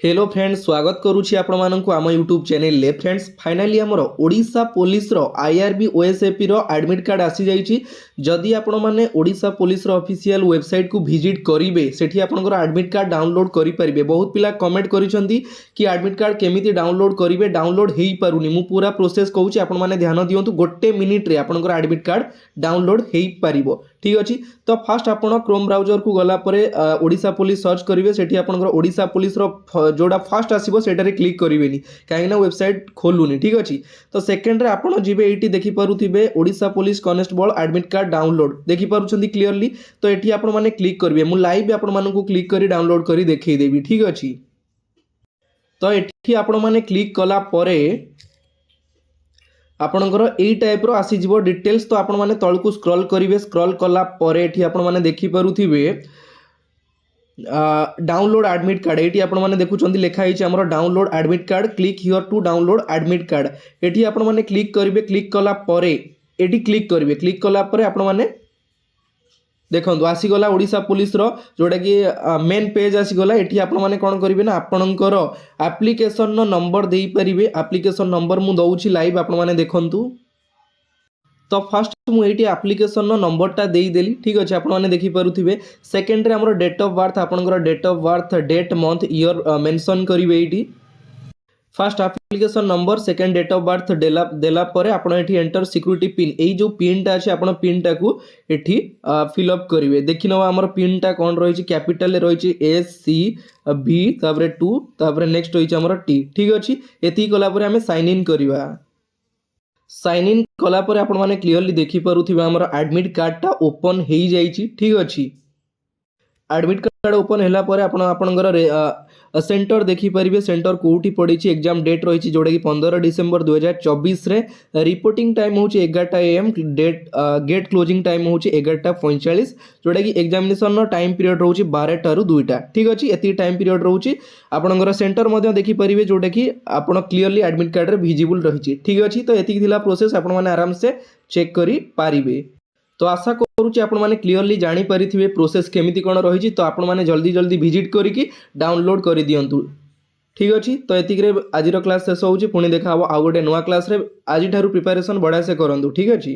Hello friends स्वागत करुच्ची आपको आम यूट्यूब चैनल फ्रेंड्स फाइनाली आमर ओडिशा पुलिस रो आईआरबी ओएसएपी रो एडमिट कार्ड आसी जाइए जदि आपण मैंने ओडिशा पुलिस रो ऑफिशियल वेबसाइट को विजिट करेंगे सेठी आपनकर एडमिट कार्ड डाउनलोड करेंगे। बहुत पिला कमेंट करिसेंती कि एडमिट कार्ड केमिति डाउनलोड करेंगे डाउनलोड हो पारुनी मु पूरा प्रोसेस कहूँ आपण मैंने ध्यान दिंतु गोटे मिनिट रे आपनकर एडमिट कार्ड डाउनलोड हो पारिबो। ठीक अच्छे तो फास्ट आपण क्रोम ब्राउजर को गला परे ओडिशा पुलिस सर्च करेंगे सेठी आपनकर ओडिशा पुलिस रो जोड़ा फास्ट आसो सेटारे क्लिक करेंगे कहीं वेबसाइट खोलुनी। ठीक अच्छे तो सेकेंड आपड़ जी ये देखिपे Odisha police constable admit card download देखिपुं क्लीयरली। तो ये आपण मैंने क्लिक करेंगे मुझे लाइव आपण क्लिक कर डाउनलोड कर देखईदेवी। ठीक अच्छे तो ये आपण मैंने क्लिक कला परे आपणकर यही टाइप रो आसीज डिटेल्स। तो आपण मैंने तल को स्क्रॉल करेंगे स्क्रॉल कला परे एठी आपण मैंने देखिपे डाउनलोड एडमिट कार्ड ये आपण मैंने देखुं लिखाई आमर download admit card click here to download admit card ये आपण मैंने क्लिक करेंगे क्लिक कला परे एटी क्लिक करेंगे क्लिक कला परे आपण मैंने देखो आसीगला ओडिशा पुलिस रो जोटा कि मेन पेज आसीगला ये आपण मैंने कौन करेंगे ना आपणकर एप्लिकेशन नंबर दे पारे एप्लिकेशन नंबर मु दौची लाइव आपण मैंने देखंतु। तो फास्ट मुझे एप्लिकेशन नंबरटा देदेली। ठीक अच्छे आप देखिपे सेकेंड रे हमर डेट ऑफ बर्थ आपनकर date of birth date month year mention करेंगे ये first application number second date of birth देला परे आपण एठी एंटर सिक्यूरिटी पिन यही जो पिनटा अच्छे आपण पिनटा को एठी फिलअप करेंगे। देखि नवा हमर पिनटा कौन रही कैपिटल रही SCB तापर 2 तापर नेक्स्ट रही हमर T। ठीक अच्छे एति कला परे हमें साइन इन करवा साइन इन कला परे आपण माने क्लियरली देखिपे हमर एडमिट कार्डटा ओपन हो जाइए। ठीक अच्छे एडमिट कार्ड ओपन है आपणकर सेंटर देखिपारे सेंटर कौटी पड़ी एग्जाम डेट रही जोटा कि 15 डिसेम्बर 2024 रे रिपोर्टिंग टाइम हूँ 11 AM date gate closing time हूँ 11:45 जोटा कि एग्जामिनेशन टाइम पीरियड रोचे 12 टा 2टा। ठीक अच्छे ये टाइम पीरियड रोचे आपणकर सेंटर देखिपारे जोटा कि आप क्लीयरली एडमिट कार्ड विजिबल रही। ठीक अच्छे तो ये प्रोसेस आपण मैंने आराम से चेक करें। तो आशा करुच्ची आपण मैंने क्लीयरली जानी पारिथिबे प्रोसेस केमिति कोन रही। तो आपण मैंने जल्दी जल्दी विजिट करिकी डाउनलोड कर दियंतु। ठीक अच्छे तो ये आज क्लास शेष होउची पुणी देखा आउ गोटे नुआ क्लास रे आज ठारू प्रिपरेशन बढ़िया से करंतु। ठीक अच्छे।